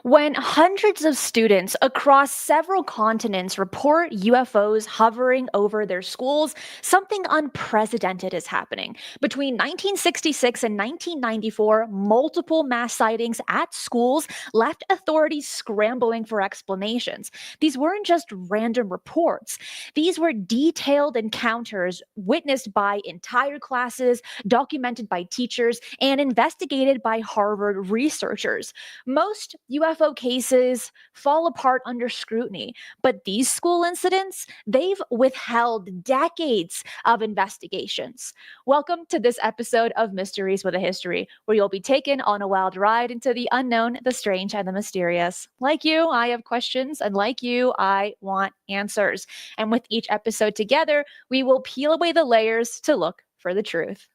When hundreds of students across several continents report UFOs hovering over their schools, something unprecedented is happening. Between 1966 and 1994, multiple mass sightings at schools left authorities scrambling for explanations. These weren't just random reports, these were detailed encounters witnessed by entire classes, documented by teachers, and investigated by Harvard researchers. Most UFO cases fall apart under scrutiny, but these school incidents, they've withheld decades of investigations. Welcome to this episode of Mysteries with a History, where you'll be taken on a wild ride into the unknown, the strange, and the mysterious. Like you, I have questions, and like you, I want answers. And with each episode together, we will peel away the layers to look for the truth.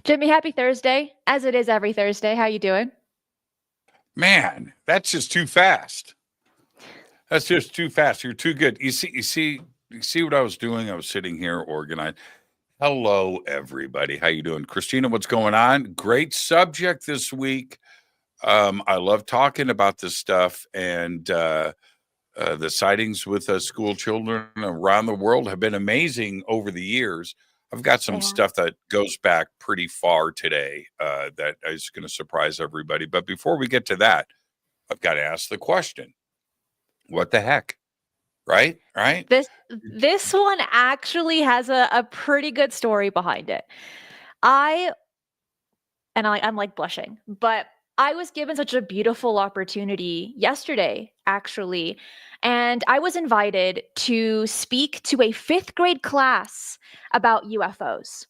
Jimmy, happy Thursday, as it is every Thursday. How you doing? Man, that's just too fast. That's just too fast. You're too good. You see what I was doing? I was sitting here organized. Hello, everybody. How you doing? Cristina, what's going on? Great subject this week. I love talking about this stuff, and the sightings with school children around the world have been amazing over the years. I've got some stuff that goes back pretty far today that is going to surprise everybody. But before we get to that, I've got to ask the question: what the heck? Right? This one actually has a pretty good story behind it. I'm like blushing, but I was given such a beautiful opportunity yesterday, actually. And I was invited to speak to a fifth grade class about UFOs.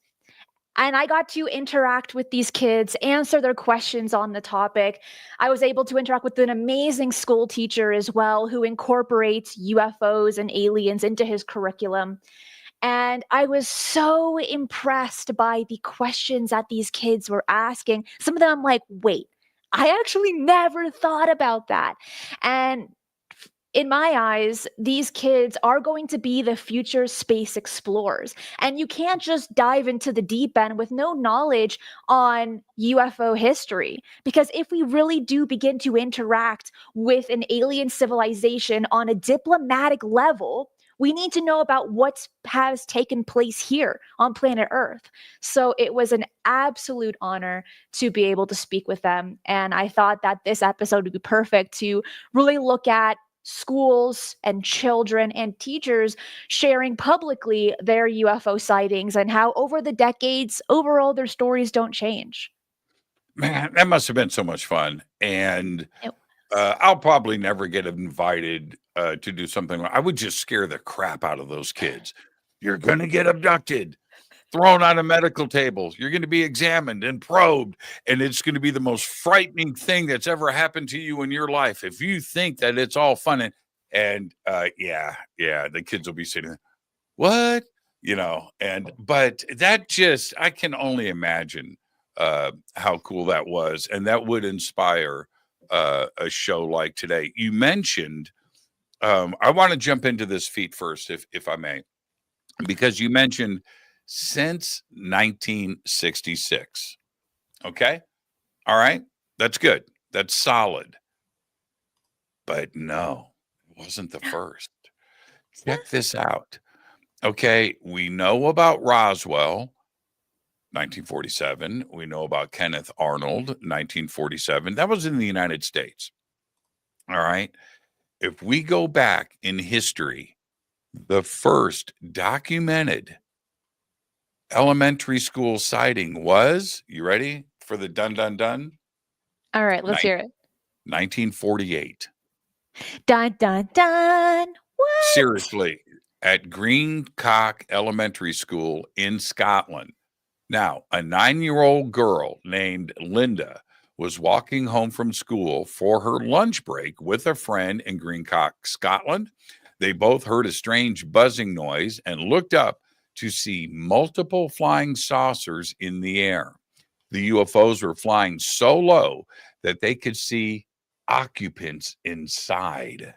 And I got to interact with these kids, answer their questions on the topic. I was able to interact with an amazing school teacher as well, who incorporates UFOs and aliens into his curriculum. And I was so impressed by the questions that these kids were asking. Some of them I'm like, wait, I actually never thought about that. And in my eyes, these kids are going to be the future space explorers. And you can't just dive into the deep end with no knowledge on UFO history. Because if we really do begin to interact with an alien civilization on a diplomatic level, we need to know about what has taken place here on planet Earth. So it was an absolute honor to be able to speak with them. And I thought that this episode would be perfect to really look at schools and children and teachers sharing publicly their UFO sightings and how over the decades, overall, their stories don't change. Man, that must have been so much fun. And It- I'll probably never get invited to do something. I would just scare the crap out of those kids. You're going to get abducted, thrown on a medical table. You're going to be examined and probed. And it's going to be the most frightening thing that's ever happened to you in your life. If you think that it's all fun and yeah, the kids will be sitting there, what? But that just, I can only imagine how cool that was. And that would inspire a show like today. You mentioned, I want to jump into this feat first, if I may, because you mentioned since 1966. Okay. All right. That's good. That's solid. But no, it wasn't the first. Check this out. Okay. We know about Roswell, 1947. We know about Kenneth Arnold, 1947. That was in the United States. All right. If we go back in history, the first documented elementary school sighting was, you ready for the dun dun dun? All right, let's hear it. 1948. Dun, dun, dun. What? Seriously, at Greencock Elementary School in Scotland. Now, a 9-year-old girl named Linda was walking home from school for her lunch break with a friend in Greencock, Scotland. They both heard a strange buzzing noise and looked up to see multiple flying saucers in the air. The UFOs were flying so low that they could see occupants inside.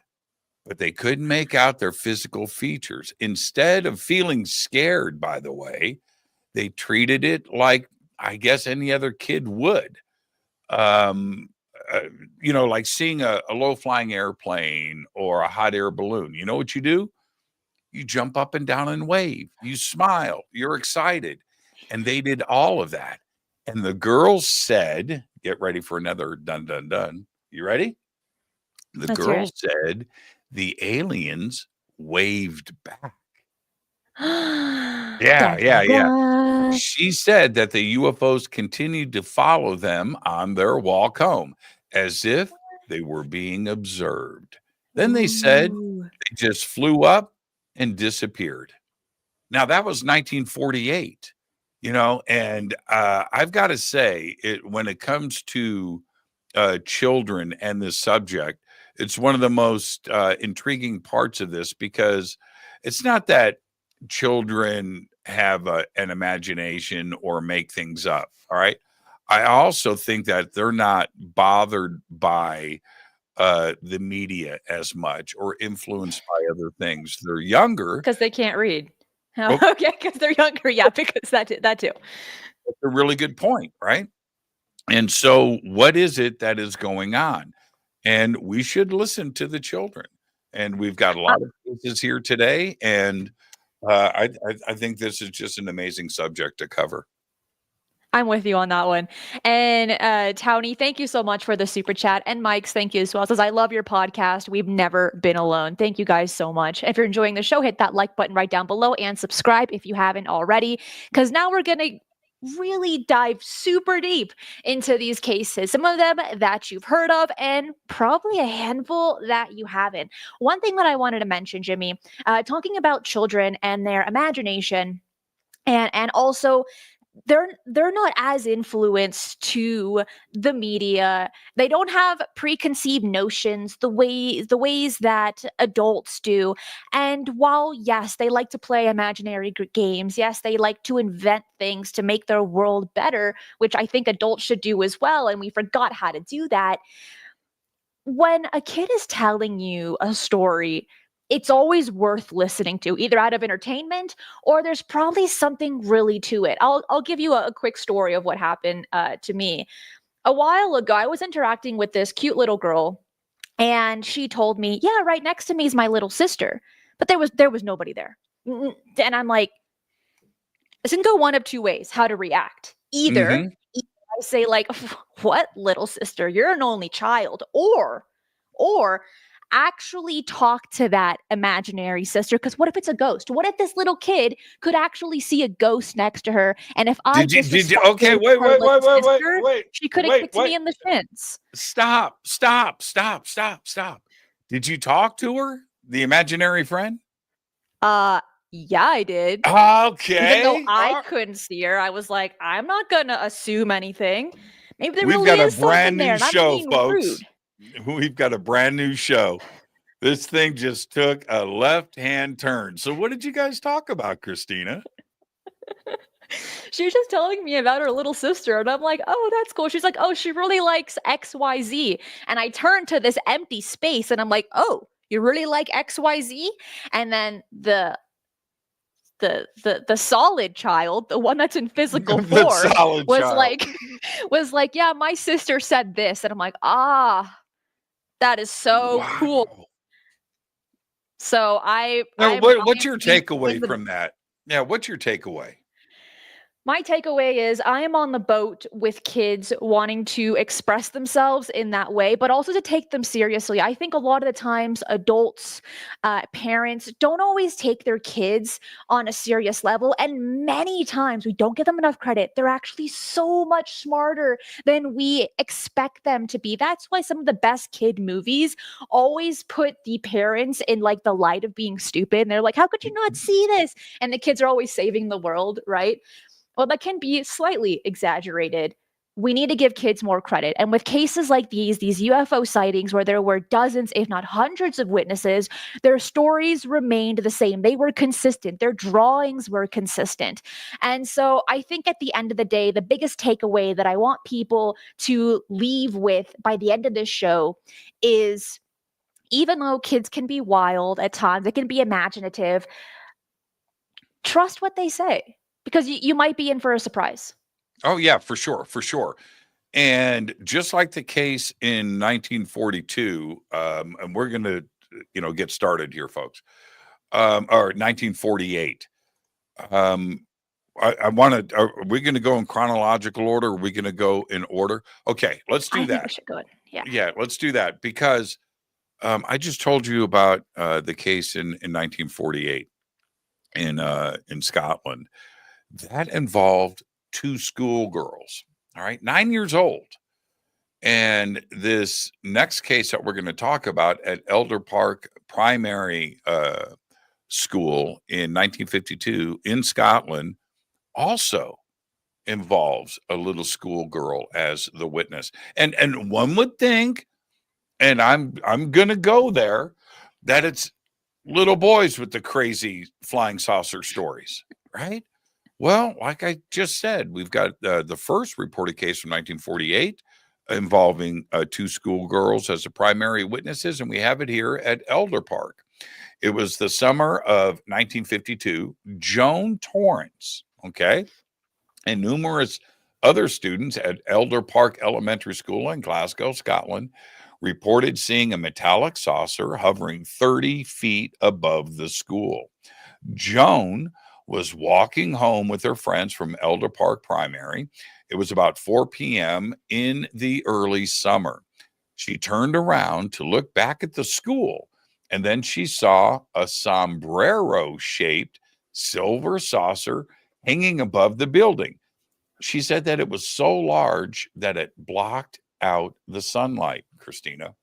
but they couldn't make out their physical features. Instead of feeling scared, by the way, they treated it like, I guess, any other kid would. Um, like seeing a low flying airplane or a hot air balloon. You know what you do? You jump up and down and wave. You smile. You're excited. And they did all of that. And the girls said, get ready for another dun dun dun. You ready? The Let's hear girls said the aliens waved back. it. Yeah, Dun, dun, yeah, yeah. dun. She said that the UFOs continued to follow them on their walk home as if they were being observed. Then they said Ooh. they just flew up and disappeared. Now, that was 1948, and I've got to say, when it comes to children and this subject, it's one of the most intriguing parts of this because it's not that children have an imagination or make things up. All right. I also think that they're not bothered by the media as much or influenced by other things. They're younger. Because they can't read. Oh, Okay, because they're younger. Yeah, because that too. that's a really good point, right? And so, what is it that is going on? And we should listen to the children. And we've got a lot of cases here today, and I think this is just an amazing subject to cover. I'm with you on that one. And Townie, thank you so much for the super chat. And Mike's, thank you as well. Says, I love your podcast. We've never been alone. Thank you guys so much. If you're enjoying the show, hit that like button right down below and subscribe if you haven't already. Because now we're going to really dive super deep into these cases. Some of them that you've heard of, and probably a handful that you haven't. One thing that I wanted to mention, Jimmy, talking about children and their imagination, and also they're not as influenced to the media. They don't have preconceived notions the ways that adults do. And while yes, they like to play imaginary games, yes, they like to invent things to make their world better, which I think adults should do as well, and we forgot how to do that. When a kid is telling you a story, it's always worth listening to, either out of entertainment or there's probably something really to it. I'll give you a quick story of what happened to me. A while ago, I was interacting with this cute little girl, and she told me, "Yeah, right next to me is my little sister," but there was nobody there. And I'm like, this can go one of two ways how to react. Either Mm-hmm. I say like, "What, little sister? You're an only child," or actually talk to that imaginary sister, because what if it's a ghost? What if this little kid could actually see a ghost next to her, and if I Did you? Okay, disrespected wait, her wait, little wait, wait, wait, sister, wait, she could have wait, kicked wait. me in the shins. Stop, stop, stop, stop, stop. Did you talk to her, the imaginary friend? Yeah, I did. Okay. Even though I couldn't see her, I was like, I'm not gonna assume anything. Maybe there We've really got a is something brand there, new and I'm show, being folks. rude. We've got a brand new show. This thing just took a left-hand turn. So what did you guys talk about, Cristina? She was just telling me about her little sister, and I'm like, oh, that's cool. She's like, oh, she really likes XYZ. And I turned to this empty space, and I'm like, oh, you really like XYZ? And then the solid child, the one that's in physical The form, solid was child. like, was like, yeah, my sister said this. And I'm like, ah, that is so cool. Wow. So Now, what's your takeaway the from that? Yeah, what's your takeaway? My takeaway is I am on the boat with kids wanting to express themselves in that way, but also to take them seriously. I think a lot of the times adults, parents don't always take their kids on a serious level. And many times we don't give them enough credit. They're actually so much smarter than we expect them to be. That's why some of the best kid movies always put the parents in like the light of being stupid. And they're like, how could you not see this? And the kids are always saving the world, right? Well, that can be slightly exaggerated. We need to give kids more credit. And with cases like these UFO sightings where there were dozens, if not hundreds of witnesses, their stories remained the same. They were consistent. Their drawings were consistent. And so I think at the end of the day, the biggest takeaway that I want people to leave with by the end of this show is even though kids can be wild at times, they can be imaginative, trust what they say because you might be in for a surprise. Oh yeah, for sure, for sure. And just like the case in 1942, and we're going to, get started here, folks, or 1948. Um, I want to, are we going to go in chronological order? Or are we going to go in order? Okay, let's do I think we that. should go in. Yeah. Yeah, let's do that because I just told you about the case in 1948 in Scotland. That involved two schoolgirls, all right, 9 years old. And this next case that we're going to talk about at Elder Park Primary School in 1952 in Scotland also involves a little schoolgirl as the witness. And one would think, and I'm going to go there, that it's little boys with the crazy flying saucer stories, right? Well, like I just said, we've got the first reported case from 1948 involving two schoolgirls as the primary witnesses, and we have it here at Elder Park. It was the summer of 1952. Joan Torrance, okay, and numerous other students at Elder Park Elementary School in Glasgow, Scotland, reported seeing a metallic saucer hovering 30 feet above the school. Joan was walking home with her friends from Elder Park Primary. It was about 4 p.m. in the early summer. She turned around to look back at the school, and then she saw a sombrero shaped silver saucer hanging above the building. She said that it was so large that it blocked out the sunlight, Cristina.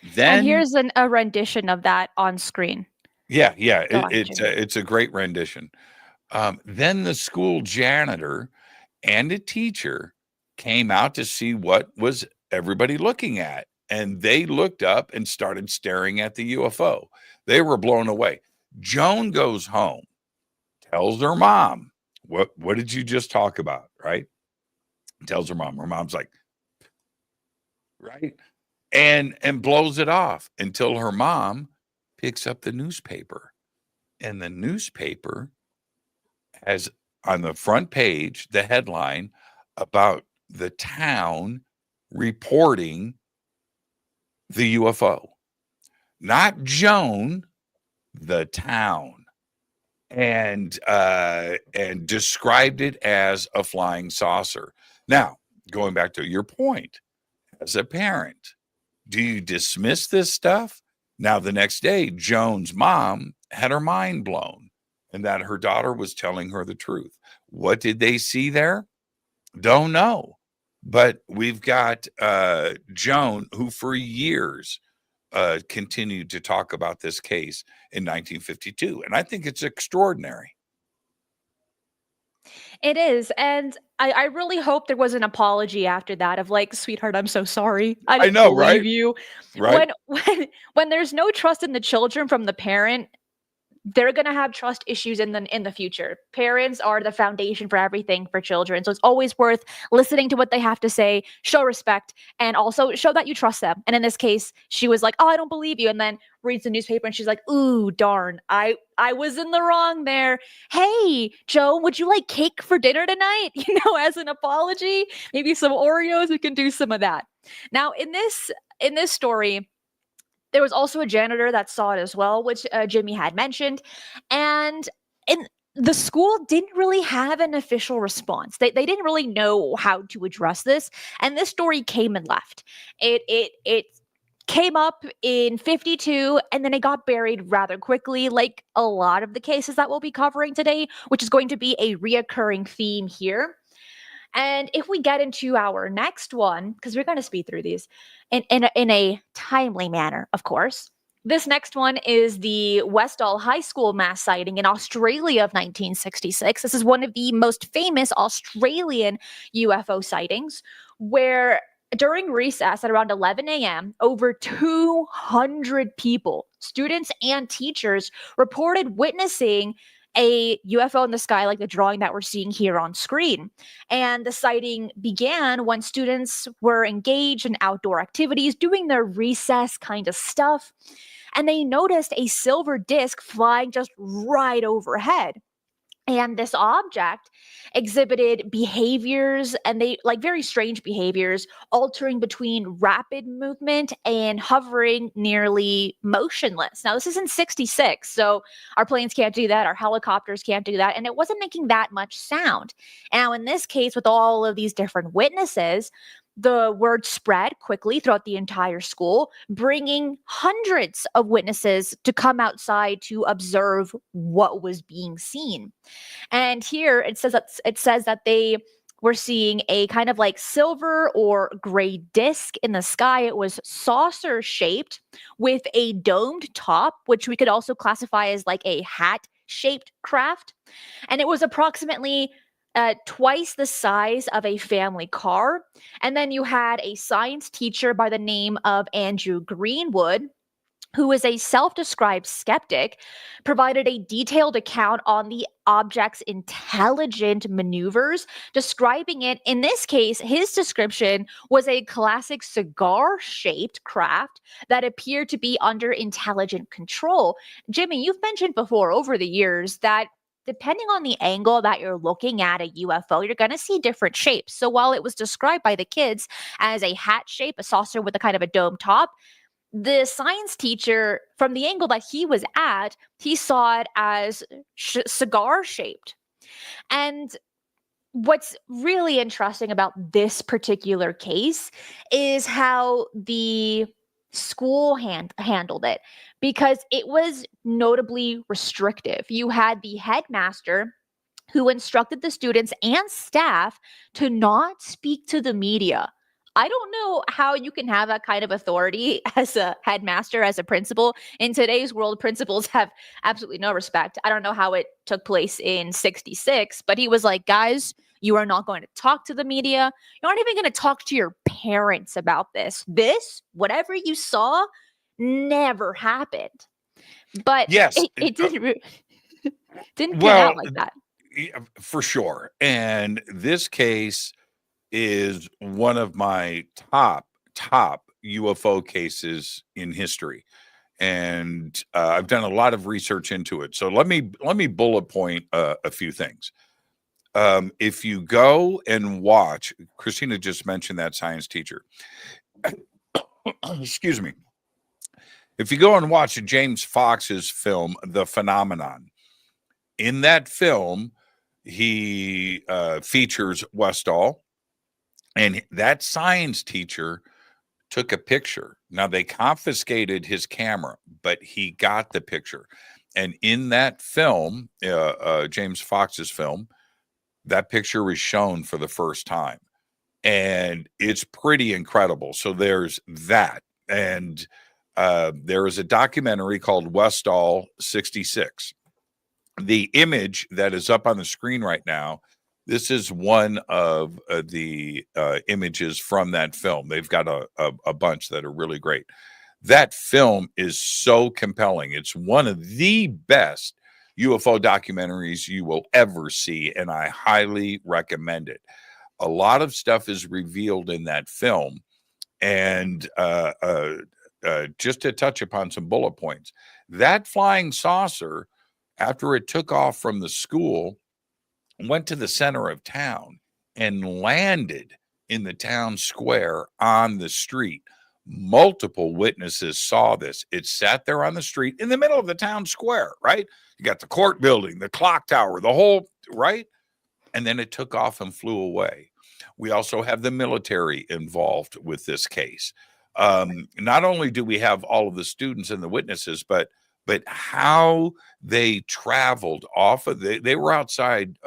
And Then, here's a rendition of that on screen. yeah, Go on, Jimmy. it's a great rendition. Then the school janitor and a teacher came out to see what was everybody looking at. And they looked up and started staring at the UFO. They were blown away. Joan goes home, tells her mom, what did you just talk about? Right? Tells her mom. Her mom's like, right? And blows it off until her mom picks up the newspaper. And the newspaper has on the front page the headline about the town reporting the UFO. Not Joan, the town. And described it as a flying saucer. Now, going back to your point, as a parent, do you dismiss this stuff? Now, the next day, Joan's mom had her mind blown and that her daughter was telling her the truth. What did they see there? Don't know. But we've got Joan, who for years continued to talk about this case in 1952. And I think it's extraordinary. It is. And I really hope there was an apology after that of like, sweetheart, I'm so sorry. I I didn't know, believe right? you. Right? When there's no trust in the children from the parent, they're going to have trust issues in the future. Parents are the foundation for everything for children. So it's always worth listening to what they have to say, show respect, and also show that you trust them. And in this case, she was like, "Oh, I don't believe you." And then reads the newspaper and she's like, "Ooh, darn. I was in the wrong there. Hey, Joe, would you like cake for dinner tonight?" As an apology, maybe some Oreos, we can do some of that. Now, in this story, there was also a janitor that saw it as well, which Jimmy had mentioned. And the school didn't really have an official response. They didn't really know how to address this. And this story came and left. It came up in 52 and then it got buried rather quickly, like a lot of the cases that we'll be covering today, which is going to be a reoccurring theme here. And if we get into our next one, because we're going to speed through these in a timely manner, of course. This next one is the Westall High School mass sighting in Australia of 1966. This is one of the most famous Australian UFO sightings, where during recess at around 11 a.m., over 200 people, students and teachers, reported witnessing a UFO in the sky, like the drawing that we're seeing here on screen. And the sighting began when students were engaged in outdoor activities, doing their recess kind of stuff, and they noticed a silver disc flying just right overhead. And this object exhibited behaviors, and they like very strange behaviors, altering between rapid movement and hovering nearly motionless. Now, this is in 66, so our planes can't do that, our helicopters can't do that, and it wasn't making that much sound. Now, in this case, with all of these different witnesses, the word spread quickly throughout the entire school, bringing hundreds of witnesses to come outside to observe what was being seen. And here it says that they were seeing a kind of like silver or gray disc in the sky. It was saucer shaped with a domed top, which we could also classify as like a hat shaped craft. And it was approximately twice the size of a family car. And then you had a science teacher by the name of Andrew Greenwood, who is a self described skeptic, provided a detailed account on the object's intelligent maneuvers, describing it. In this case, his description was a classic cigar shaped craft that appeared to be under intelligent control. Jimmy, you've mentioned before over the years that depending on the angle that you're looking at a UFO, you're going to see different shapes. So while it was described by the kids as a hat shape, a saucer with a kind of a dome top, the science teacher, from the angle that he was at, he saw it as cigar shaped. And what's really interesting about this particular case is how the school handled it, because it was notably restrictive. You had the headmaster who instructed the students and staff to not speak to the media. I don't know how you can have that kind of authority as a headmaster, as a principal. In today's world, principals have absolutely no respect. I don't know how it took place in 66, but he was like, guys, you are not going to talk to the media. You're not even going to talk to your parents about this. This, whatever you saw, never happened. But Yes. it didn't pan Well, out like that. yeah, for sure. And this case is one of my top UFO cases in history. And I've done a lot of research into it. So let me bullet point a few things. If you go and watch, Cristina just mentioned that science teacher. Excuse me. If you go and watch James Fox's film, The Phenomenon, in that film, he features Westall, and that science teacher took a picture. Now, they confiscated his camera, but he got the picture. And in that film, James Fox's film, that picture was shown for the first time. And it's pretty incredible. So there's that. And there is a documentary called Westall 66. The image that is up on the screen right now, this is one of the images from that film. They've got a bunch that are really great. That film is so compelling. It's one of the best UFO documentaries you will ever see, and I highly recommend it. A lot of stuff is revealed in that film, and just to touch upon some bullet points, that flying saucer, after it took off from the school, went to the center of town and landed in the town square on the street. Multiple witnesses saw this. It sat there on the street in the middle of the town square, right? You got the court building, the clock tower, the whole, right? And then it took off and flew away. We also have the military involved with this case. Not only do we have all of the students and the witnesses, but how they traveled off of they were outside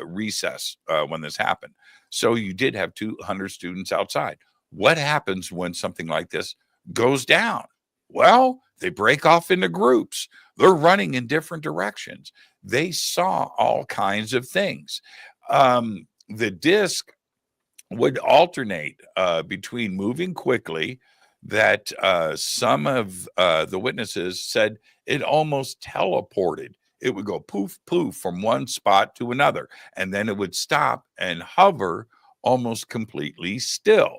recess when this happened. So you did have 200 students outside. What happens when something like this goes down? Well, they break off into groups. They're running in different directions. They saw all kinds of things. The disc would alternate between moving quickly, that some of the witnesses said it almost teleported. it would go poof, poof from one spot to another. And then it would stop and hover almost completely still.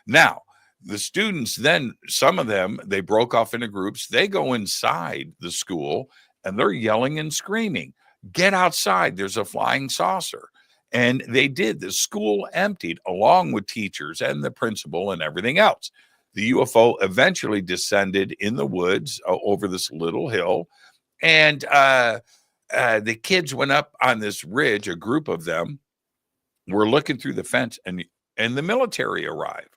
Now, the students then, some of them, they broke off into groups. They go inside the school and they're yelling and screaming, "Get outside, there's a flying saucer." And they did. The school emptied along with teachers and the principal and everything else. The UFO eventually descended in the woods over this little hill. And the kids went up on this ridge, a group of them were looking through the fence, and the military arrived.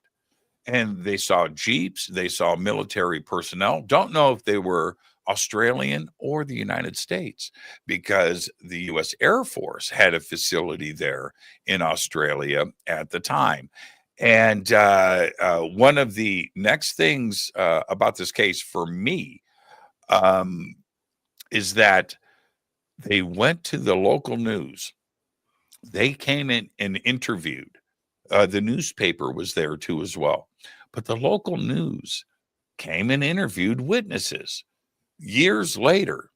And they saw jeeps, they saw military personnel. Don't know if they were Australian or the United States, because the US Air Force had a facility there in Australia at the time. And one of the next things about this case for me is that they went to the local news. They came in and interviewed. The newspaper was there too as well. But the local news came and interviewed witnesses. Years later,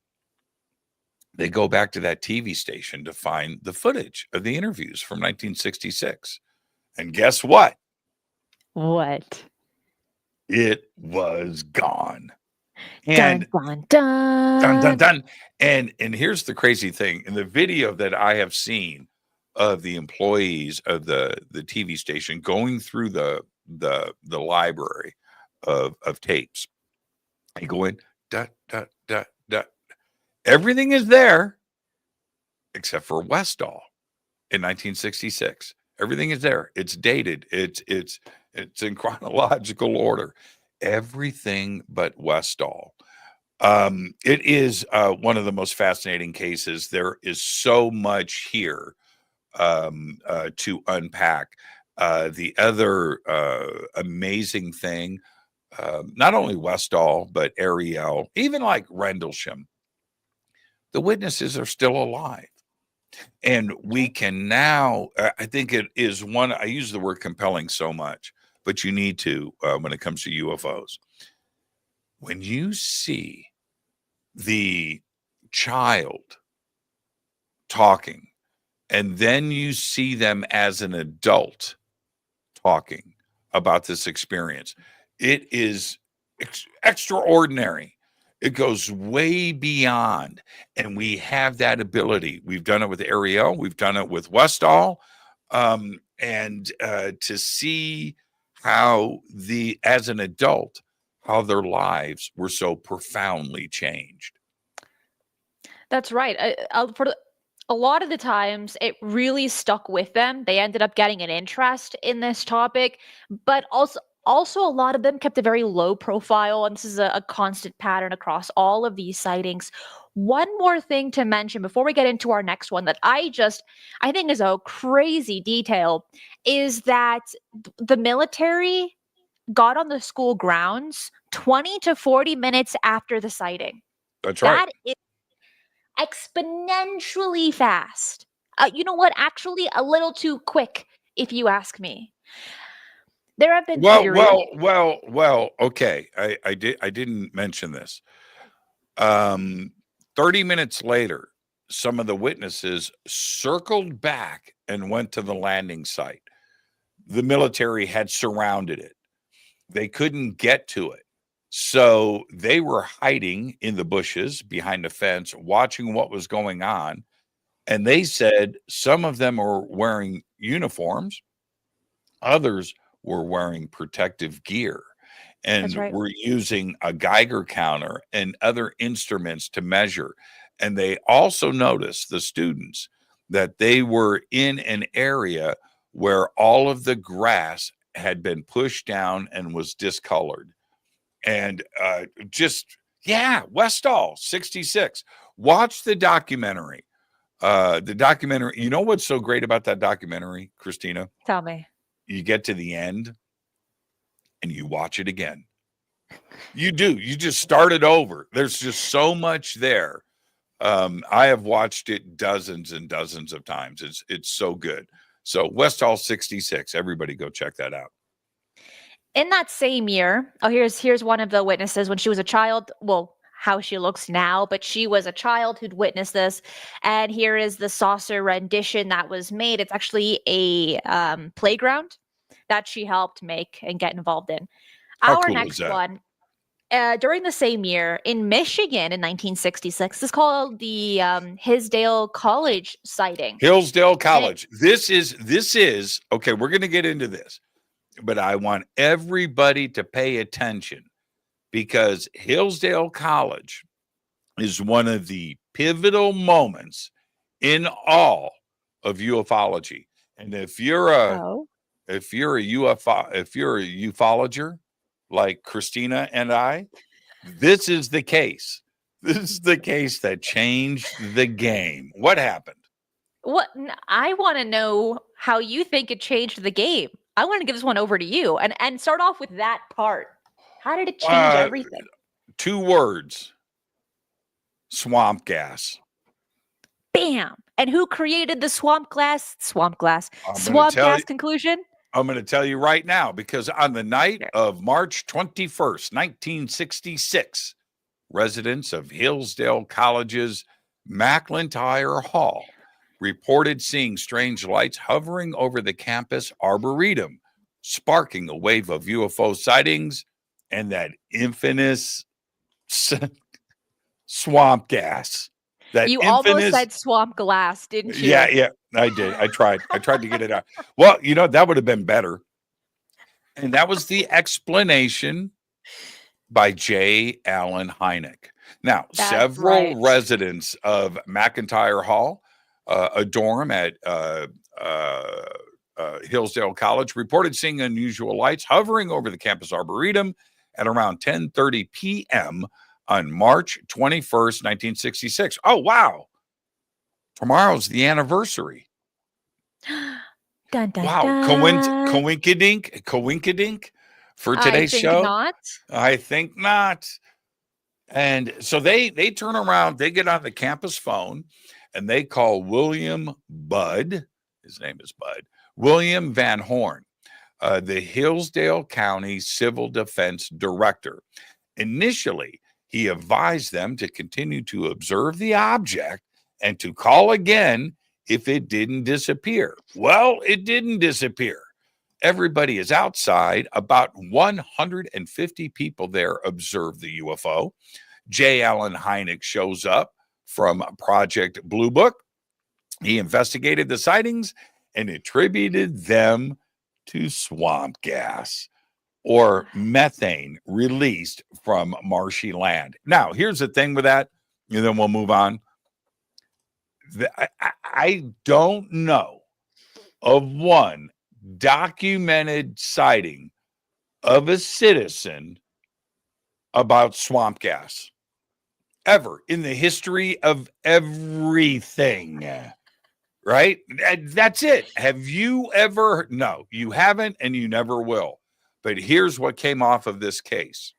they go back to that TV station to find the footage of the interviews from 1966. And guess what? What? It was gone. Dun, And dun, dun. dun, dun, dun. And here's the crazy thing. In the video that I have seen of the employees of the TV station going through the library of tapes, they go in, dot, dot, dot, dot. Everything is there except for Westall in 1966. Everything is there. It's dated. It's in chronological order. Everything but Westall. It is one of the most fascinating cases. There is so much here to unpack. The other amazing thing, not only Westall, but Ariel, even like Rendlesham, the witnesses are still alive. And we can now, I think it is one, I use the word compelling so much, but you need to when it comes to UFOs. When you see the child talking, and then you see them as an adult talking about this experience, it is extraordinary. It goes way beyond, and we have that ability. We've done it with Ariel, we've done it with Westall, and to see how as an adult, how their lives were so profoundly changed. That's right. For a lot of the times, it really stuck with them. They ended up getting an interest in this topic, but also a lot of them kept a very low profile, and this is a constant pattern across all of these sightings. One more thing to mention before we get into our next one that I think is a crazy detail is that the military got on the school grounds 20 to 40 minutes after the sighting. That's right. That is exponentially fast. You know what? Actually, a little too quick, if you ask me. There have been theories. Well. Okay, I didn't mention this. 30 minutes later, some of the witnesses circled back and went to the landing site. The military had surrounded it. They couldn't get to it. So they were hiding in the bushes behind the fence, watching what was going on. And they said some of them were wearing uniforms, others were wearing protective gear, and right. were using a Geiger counter and other instruments to measure. And they also noticed, the students, that they were in an area where all of the grass had been pushed down and was discolored. And Westall 66. Watch the documentary. You know what's so great about that documentary, Cristina? Tell me. You get to the end and you watch it again. You do. You just start it over. There's just so much there. I have watched it dozens and dozens of times. It's so good. So Westall 66. Everybody go check that out. In that same year, here's one of the witnesses when she was a child. Well, how she looks now, but she was a child who'd witnessed this. And here is the saucer rendition that was made. It's actually a playground that she helped make and get involved in. How Our cool is next that? one, during the same year in Michigan in 1966, is called the Hisdale College sighting. Hillsdale And College. This is okay. We're going to get into this, but I want everybody to pay attention because Hillsdale College is one of the pivotal moments in all of ufology. And if you're a oh, ufologer like Cristina and I, this is the case. This is the case that changed the game. What happened? I want to know how you think it changed the game. I want to give this one over to you and start off with that part. How did it change Uh, everything? 2 words: swamp gas. Bam! And who created the swamp gas? Swamp gas. I'm going to Swamp tell gas you. conclusion? I'm going to tell you right now because on the night Sure. of March 21st, 1966, residents of Hillsdale College's McLintyre Hall reported seeing strange lights hovering over the campus arboretum, sparking a wave of UFO sightings and that infamous swamp gas. That You almost infamous. said swamp glass, didn't you? Yeah, I did. I tried to get it out. Well, that would have been better. And that was the explanation by J. Allen Hynek. Now, That's several right. residents of McIntyre Hall, a dorm at Hillsdale College, reported seeing unusual lights hovering over the campus arboretum at around 10:30 p.m. on March 21st, 1966. Oh, wow. Tomorrow's the anniversary. Dun, dun, Wow. dun. Coinkydink for I today's think show? not. I think not. And so they turn around, they get on the campus phone and they call William Budd. His name is Bud. William Van Horn, the Hillsdale County Civil Defense Director. Initially, he advised them to continue to observe the object and to call again if it didn't disappear. Well, it didn't disappear. Everybody is outside. About 150 people there observe the UFO. J. Allen Hynek shows up from Project Blue Book. He investigated the sightings and attributed them to swamp gas or methane released from marshy land. Now, here's the thing with that, and then we'll move on. I don't know of one documented sighting of a citizen about swamp gas ever in the history of everything. Right? That's it. Have you ever? No, you haven't, and you never will. But here's what came off of this case.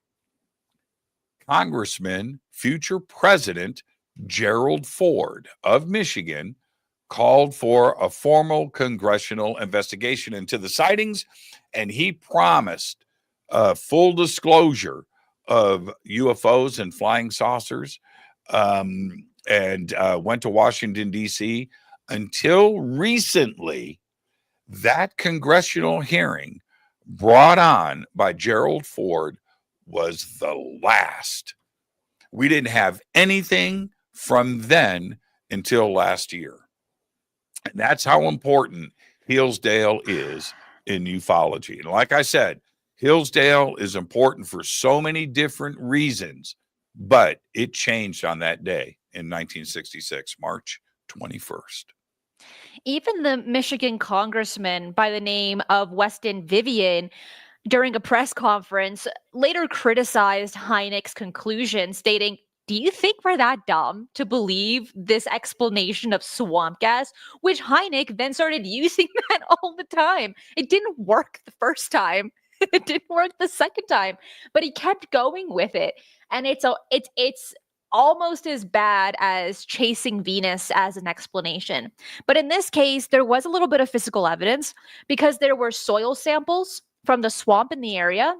Congressman, future President Gerald Ford of Michigan called for a formal congressional investigation into the sightings, and he promised full disclosure of UFOs and flying saucers, and went to Washington, D.C. Until recently, that congressional hearing brought on by Gerald Ford was the last. We didn't have anything from then until last year. And that's how important Hillsdale is in ufology. And like I said, Hillsdale is important for so many different reasons, but it changed on that day in 1966, March 21st. Even the Michigan congressman by the name of Weston Vivian, during a press conference, later criticized Hynek's conclusion, stating, "Do you think we're that dumb to believe this explanation of swamp gas?" Which Hynek then started using that all the time. It didn't work the first time. It didn't work the second time, but he kept going with it. And it's almost as bad as chasing Venus as an explanation. But in this case, there was a little bit of physical evidence because there were soil samples from the swamp in the area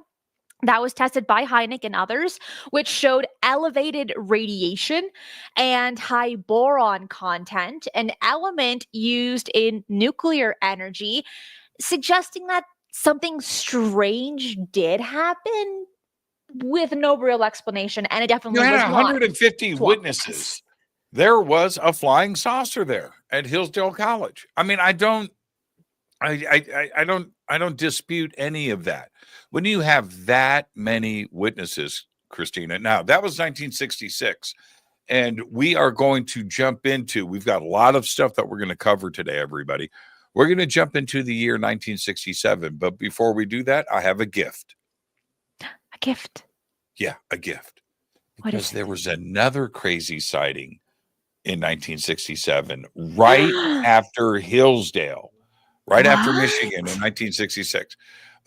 that was tested by Hynek and others, which showed elevated radiation and high boron content, an element used in nuclear energy, suggesting that something strange did happen with no real explanation. And it You definitely had was not 150 swampness. witnesses. There was a flying saucer there at Hillsdale College. I mean, I don't dispute any of that. When you have that many witnesses, Christina, now that was 1966. And we are going to jump into, we've got a lot of stuff that we're going to cover today, everybody. We're going to jump into the year 1967. But before we do that, I have a gift. A gift. Yeah, a gift. What Because is there it? was another crazy sighting in 1967, right after Hillsdale, right after Michigan in What? 1966.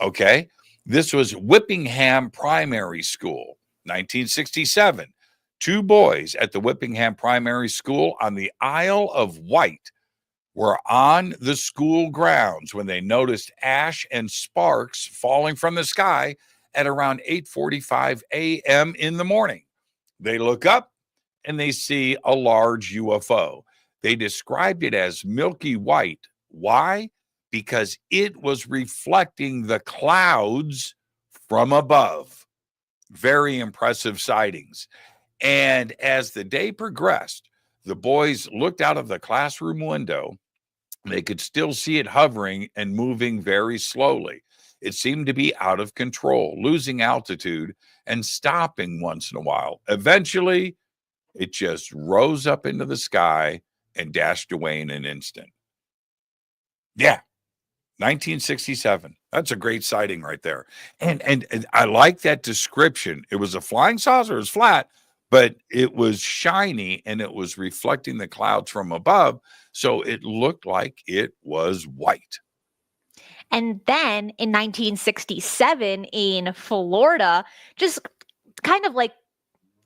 Okay. This was Whippingham Primary School, 1967. Two boys at the Whippingham Primary School on the Isle of Wight were on the school grounds when they noticed ash and sparks falling from the sky at around 8:45 a.m. in the morning. They look up and they see a large UFO. They described it as milky white. Why? Because it was reflecting the clouds from above. Very impressive sightings. And as the day progressed, the boys looked out of the classroom window. They could still see it hovering and moving very slowly. It seemed to be out of control, losing altitude and stopping once in a while. Eventually, it just rose up into the sky and dashed away in an instant. Yeah, 1967. That's a great sighting right there. And I like that description. It was a flying saucer, it was flat, but it was shiny and it was reflecting the clouds from above, so it looked like it was white. And then in 1967 in Florida, just kind of like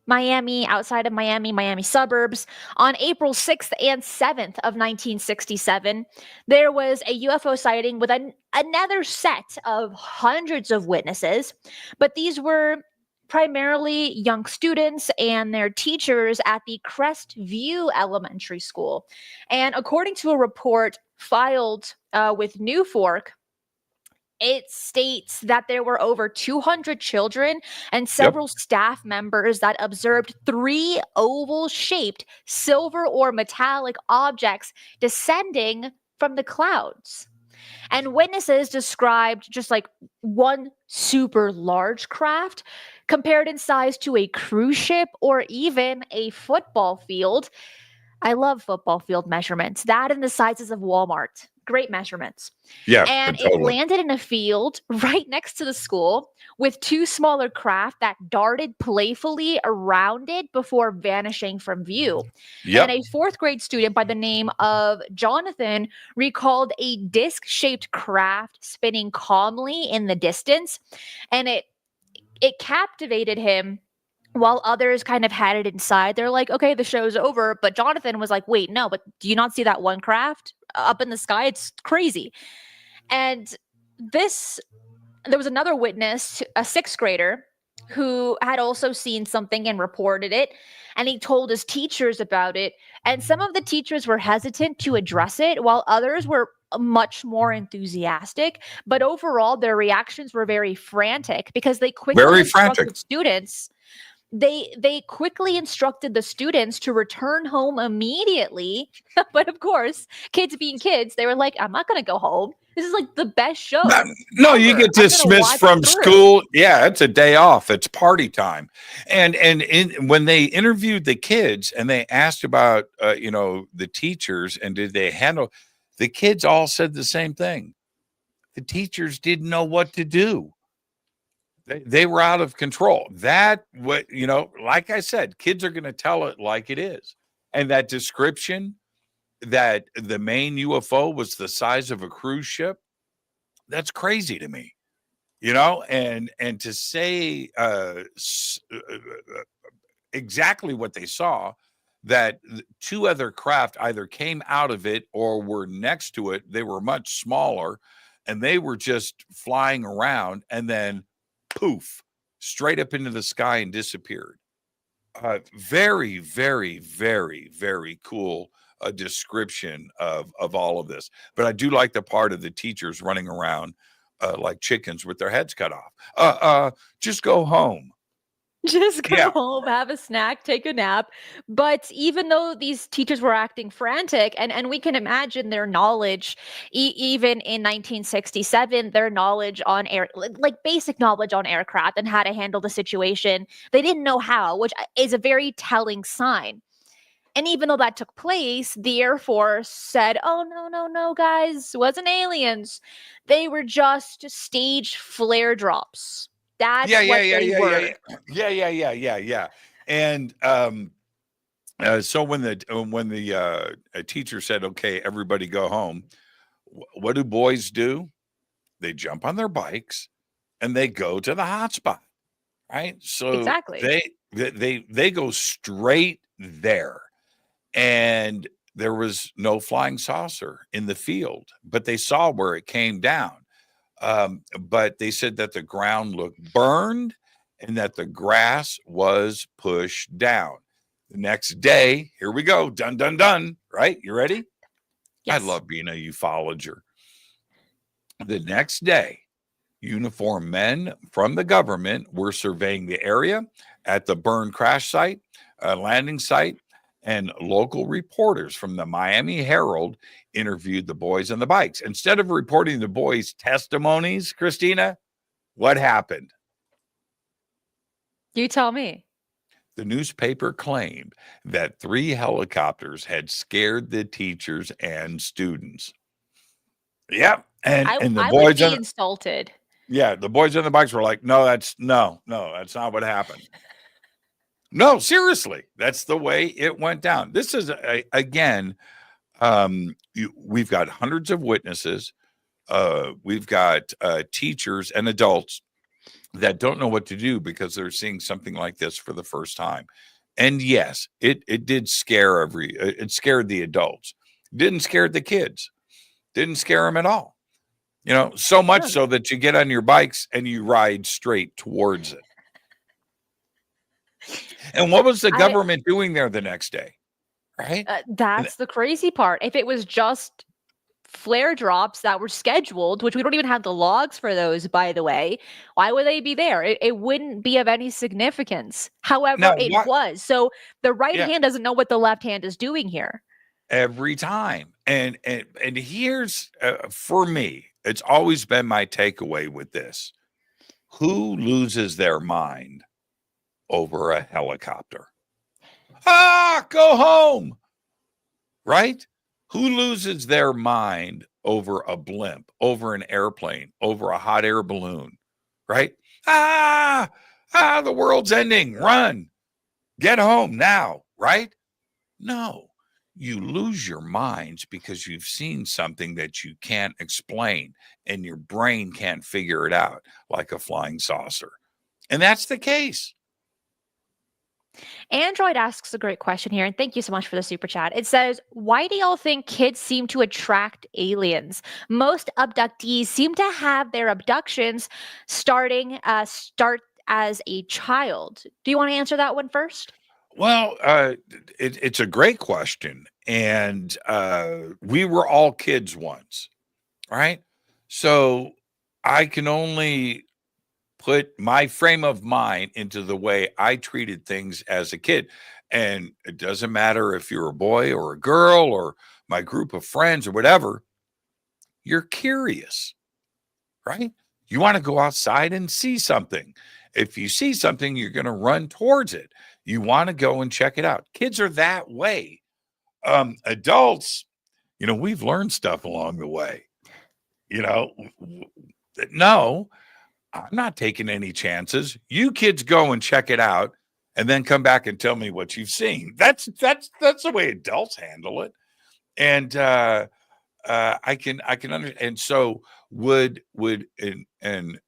Miami, outside of Miami, Miami suburbs, on April 6th and 7th of 1967, there was a UFO sighting with another set of hundreds of witnesses, but these were primarily young students and their teachers at the Crestview Elementary School. And according to a report filed with New Fork, it states that there were over 200 children and Yep. several staff members that observed three oval shaped silver or metallic objects descending from the clouds. And witnesses described just like one super large craft compared in size to a cruise ship or even a football field. I love football field measurements, that and the sizes of Walmart. Great measurements. Yeah, And it totally. landed in a field right next to the school with two smaller craft that darted playfully around it before vanishing from view. And Yep. a fourth grade student by the name of Jonathan recalled a disc shaped craft spinning calmly in the distance. And it captivated him while others kind of had it inside. They're like, okay, the show's over. But Jonathan was like, wait, no, but do you not see that one craft up in the sky? It's crazy. And this, there was another witness, a sixth grader, who had also seen something and reported it. And he told his teachers about it. And some of the teachers were hesitant to address it, while others were much more enthusiastic. But overall, their reactions were very frantic because they quickly Very frantic. instructed students they quickly instructed the students to return home immediately. But of course, kids being kids, they were like, I'm not going to go home. This is like the best show. No, you ever. get I'm gonna dismissed watch from through." school. Yeah, it's a day off. It's party time. When they interviewed the kids and they asked about the teachers and did they handle, the kids all said the same thing. The teachers didn't know what to do. They were out of control. Like I said, kids are going to tell it like it is. And that description that the main UFO was the size of a cruise ship, that's crazy to me. And to say exactly what they saw, that two other craft either came out of it or were next to it. They were much smaller and they were just flying around, and then poof, straight up into the sky and disappeared. Very, very, very, very cool description of all of this. But I do like the part of the teachers running around like chickens with their heads cut off. Just go home. Just go Yeah, home, have a snack, take a nap. But even though these teachers were acting frantic, and we can imagine their knowledge, even in 1967, their knowledge on air, like basic knowledge on aircraft and how to handle the situation, they didn't know how, which is a very telling sign. And even though that took place, the Air Force said, oh, no, no, no, guys, it wasn't aliens. They were just staged flare drops. yeah, That's yeah, what yeah, they yeah, yeah, were. yeah. And so when the teacher said, "Okay, everybody go home," what do boys do? They jump on their bikes and they go to the hotspot, right? So Exactly. they go straight there, and there was no flying saucer in the field, but they saw where it came down. But they said that the ground looked burned and that the grass was pushed down. The next day, here we go, dun dun dun. Right? You ready? I Yes. love being a ufologer. The next day, uniformed men from the government were surveying the area at the burn crash site, landing site, and local reporters from the Miami Herald interviewed the boys on the bikes. Instead of reporting the boys' testimonies, Cristina, what happened? You tell me. The newspaper claimed that 3 helicopters had scared the teachers and students. Yep. And the I would boys be on insulted. the boys on the bikes were like, no, that's not what happened. No, seriously, that's the way it went down. This is again, we've got hundreds of witnesses. We've got teachers and adults that don't know what to do because they're seeing something like this for the first time. And yes, it did scare it scared the adults. Didn't scare the kids. Didn't scare them at all. So much No, so that you get on your bikes and you ride straight towards it. And what was the I government doing there the next day? Right? And that's the crazy part. If it was just flare drops that were scheduled, which we don't even have the logs for those, by the way, why would they be there? It wouldn't be of any significance. However, now it what? was. So the right Yeah, hand doesn't know what the left hand is doing here. every time. And here's for me, it's always been my takeaway with this. Who loses their mind over a helicopter? Go home. Right? Who loses their mind over a blimp, over an airplane, over a hot air balloon? Right? Ah, the world's ending. Run. Get home now. Right? No. You lose your minds because you've seen something that you can't explain and your brain can't figure it out, like a flying saucer. And that's the case. Android asks a great question here, and thank you so much for the super chat. It says, why do y'all think kids seem to attract aliens? Most abductees seem to have their abductions start as a child. Do you want to answer that one first? Well, it's a great question. And we were all kids once, right? So I can only put my frame of mind into the way I treated things as a kid. And it doesn't matter if you're a boy or a girl or my group of friends or whatever, you're curious, right? You want to go outside and see something. If you see something, you're going to run towards it. You want to go and check it out. Kids are that way. Adults, we've learned stuff along the way. No, I'm not taking any chances. You kids go and check it out and then come back and tell me what you've seen. That's the way adults handle it. And I can understand. And so would an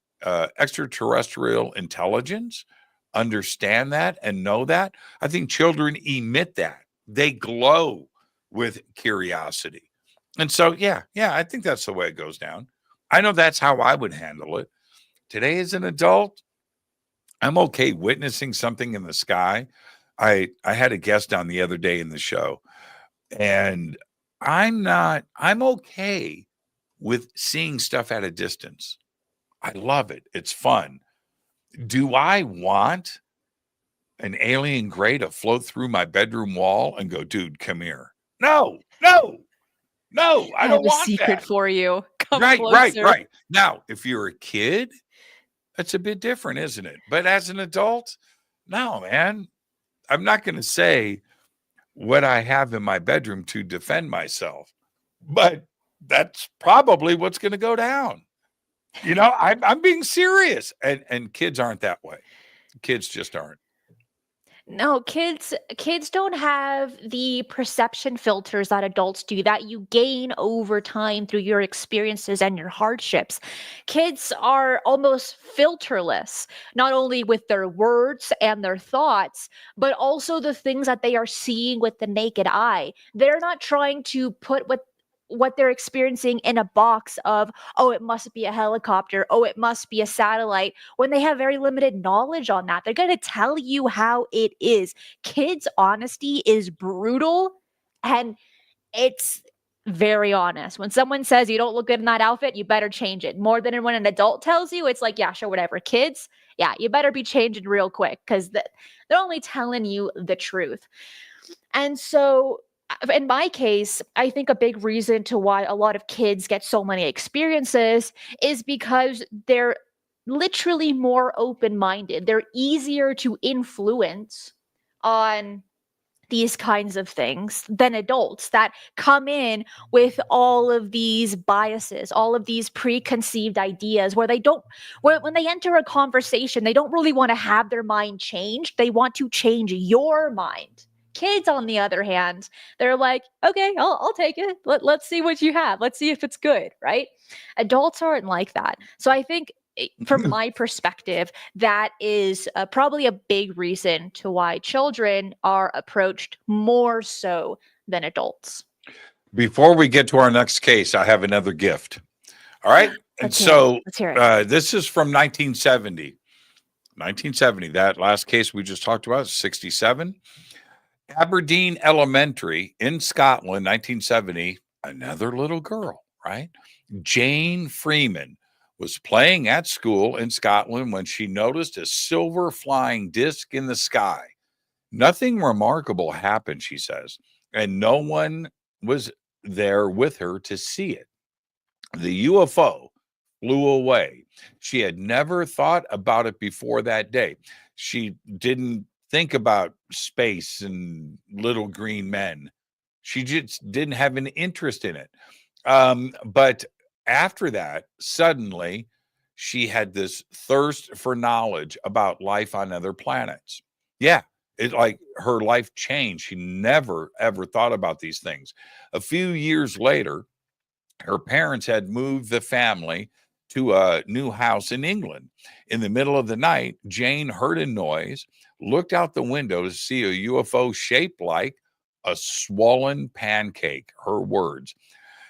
extraterrestrial intelligence understand that and know that? I think children emit that. They glow with curiosity. And so yeah, I think that's the way it goes down. I know that's how I would handle it. Today as an adult, I'm okay witnessing something in the sky. I had a guest on the other day in the show, and I'm okay with seeing stuff at a distance. I love it. It's fun. Do I want an alien gray to float through my bedroom wall and go, dude, come here? No, no, no, I I don't have a want secret that. for you. Come Right, right, closer. right. Now, if you're a kid, that's a bit different, isn't it? But as an adult, no, man. I'm not going to say what I have in my bedroom to defend myself, but that's probably what's going to go down. I'm being serious, and kids aren't that way. Kids just aren't. No, kids don't have the perception filters that adults do that you gain over time through your experiences and your hardships. Kids are almost filterless, not only with their words and their thoughts, but also the things that they are seeing with the naked eye. They're not trying to put what they're experiencing in a box of, oh, it must be a helicopter, oh, it must be a satellite, when they have very limited knowledge on that. They're going to tell you how it is. Kids' honesty is brutal, and it's very honest. When someone says you don't look good in that outfit, you better change it. More than when an adult tells you, it's like, yeah, sure, whatever. Kids, yeah, you better be changing real quick because they're only telling you the truth. And so, in my case, I think a big reason to why a lot of kids get so many experiences is because they're literally more open minded. They're easier to influence on these kinds of things than adults that come in with all of these biases, all of these preconceived ideas where they don't, where when they enter a conversation, they don't really want to have their mind changed. They want to change your mind. Kids, on the other hand, they're like, okay, I'll take it. Let's see what you have. Let's see if it's good, right? Adults aren't like that. So I think from my perspective, that is probably a big reason to why children are approached more so than adults. Before we get to our next case, I have another gift. All right. And Let's hear it. so Let's hear it. this is from 1970. 1970. That last case we just talked about is 67. Aberdeen Elementary in Scotland, 1970. Another little girl, right? Jane Freeman was playing at school in Scotland when she noticed a silver flying disc in the sky. Nothing remarkable happened, she says, and no one was there with her to see it. The UFO flew away. She had never thought about it before that day. She didn't think about space and little green men. She just didn't have an interest in it. But after that, suddenly she had this thirst for knowledge about life on other planets. Yeah, it like her life changed. She never ever thought about these things. A few years later, her parents had moved the family to a new house in England. In the middle of the night, Jane heard a noise, looked out the window to see a UFO shaped like a swollen pancake, her words.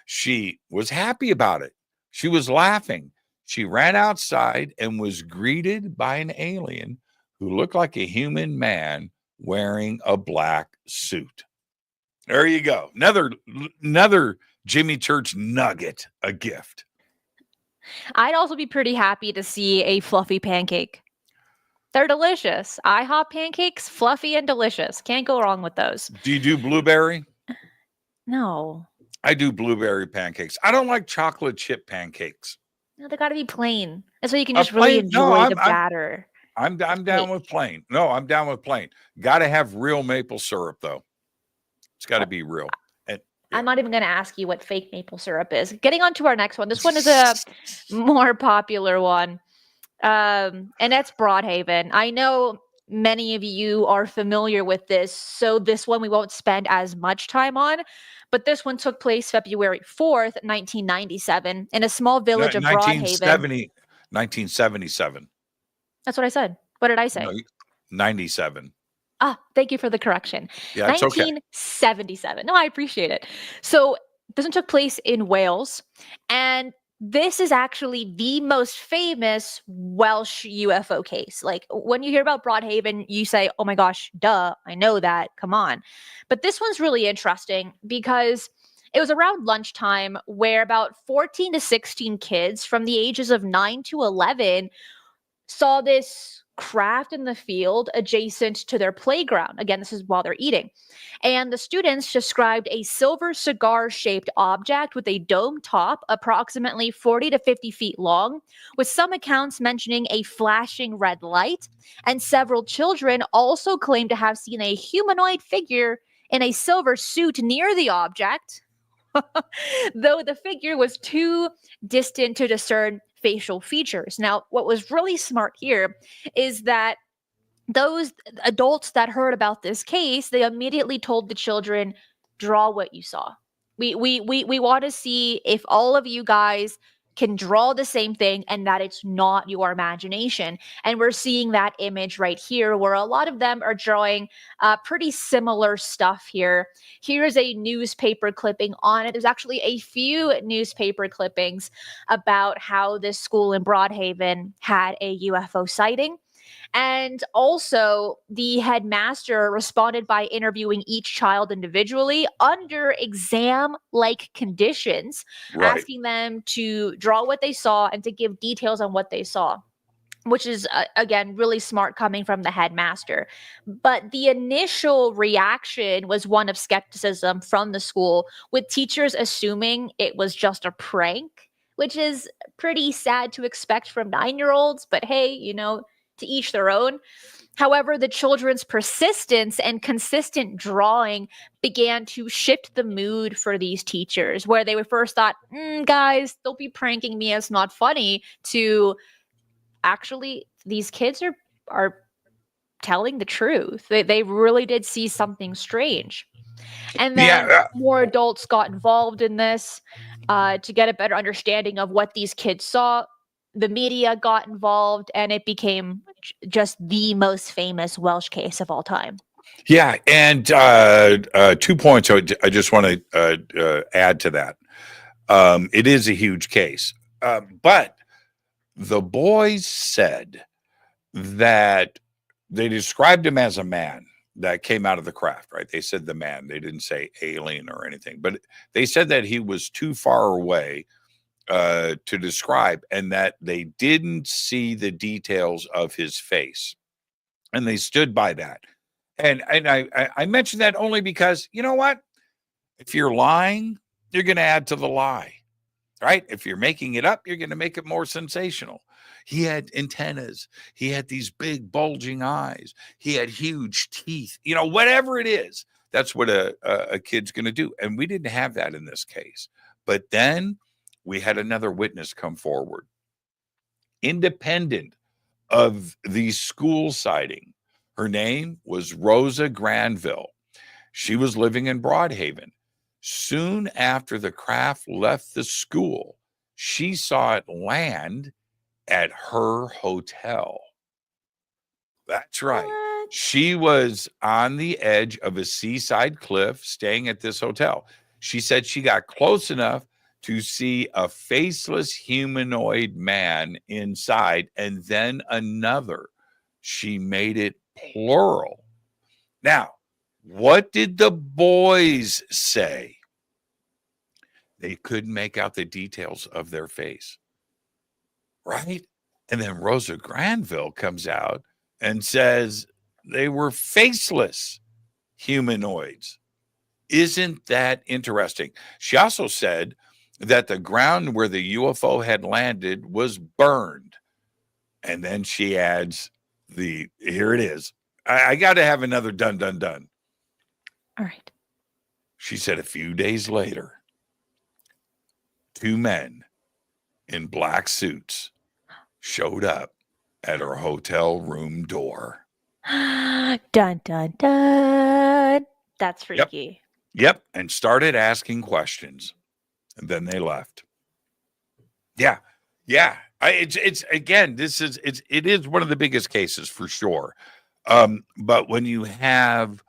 She was happy about it. She was laughing. She ran outside and was greeted by an alien who looked like a human man wearing a black suit. There you go. Another Jimmy Church nugget, a gift. I'd also be pretty happy to see a fluffy pancake. They're delicious. IHOP pancakes, fluffy and delicious. Can't go wrong with those. Do you do blueberry? No. I do blueberry pancakes. I don't like chocolate chip pancakes. No, they got to be plain. That's so you can A just really plain, no, enjoy the batter. I'm down Wait, with plain. No, I'm down with plain. Got to have real maple syrup though. It's got to be real. And I'm not even going to ask you what fake maple syrup is. Getting on to our next one. This one is a more popular one. And that's Broadhaven. I know many of you are familiar with this, so this one we won't spend as much time on. But this one took place February 4th, 1997, in a small village of Broadhaven. 1977. That's what I said. What did I say? No, 97. Ah, thank you for the correction. Yeah, it's okay. 1977. No, I appreciate it. So this one took place in Wales, and this is actually the most famous Welsh UFO case. Like when you hear about Broadhaven, you say, oh my gosh, duh, I know that. Come on. But this one's really interesting because it was around lunchtime where about 14 to 16 kids from the ages of 9 to 11 saw this craft in the field adjacent to their playground. Again, this is while they're eating. And the students described a silver cigar shaped object with a dome top, approximately 40 to 50 feet long, with some accounts mentioning a flashing red light. And several children also claimed to have seen a humanoid figure in a silver suit near the object, though the figure was too distant to discern facial features. Now, what was really smart here is that those adults that heard about this case, they immediately told the children, draw what you saw. We want to see if all of you guys can draw the same thing and that it's not your imagination. And we're seeing that image right here where a lot of them are drawing pretty similar stuff here. Here is a newspaper clipping on it. There's actually a few newspaper clippings about how this school in Broadhaven had a UFO sighting. And also, the headmaster responded by interviewing each child individually under exam like conditions, Right. asking them to draw what they saw and to give details on what they saw. Which is, again, really smart coming from the headmaster. But the initial reaction was one of skepticism from the school, with teachers assuming it was just a prank, which is pretty sad to expect from 9-year-olds. But hey, to each their own. However, the children's persistence and consistent drawing began to shift the mood for these teachers, where they would first thought, guys, don't be pranking me, it's not funny, to actually these kids are telling the truth. They really did see something strange. And then Yeah. more adults got involved in this to get a better understanding of what these kids saw. The media got involved, and it became just the most famous Welsh case of all time. Yeah. And 2 points I just want to add to that. It is a huge case. But the boys said that they described him as a man that came out of the craft, right? They said the man. They didn't say alien or anything, but they said that he was too far away to describe, and that they didn't see the details of his face, and they stood by that. And I mentioned that only because, you know what? If you're lying, you're going to add to the lie, right? If you're making it up, you're going to make it more sensational. He had antennas. He had these big bulging eyes. He had huge teeth. Whatever it is, that's what a kid's going to do. And we didn't have that in this case. But then we had another witness come forward, independent of the school sighting. Her name was Rosa Granville. She was living in Broadhaven. Soon after the craft left the school, she saw it land at her hotel. That's right. What? She was on the edge of a seaside cliff staying at this hotel. She said she got close enough to see a faceless humanoid man inside, and then another. She made it plural. Now, what did the boys say? They couldn't make out the details of their face, right? And then Rosa Granville comes out and says they were faceless humanoids. Isn't that interesting? She also said that the ground where the UFO had landed was burned. And then she adds here it is. I got to have another dun, dun, dun. All right. She said a few days later, 2 men in black suits showed up at her hotel room door. Dun, dun, dun. That's freaky. Yep. And started asking questions. And then they left. Yeah. Yeah. It's again, it is one of the biggest cases for sure. But when you have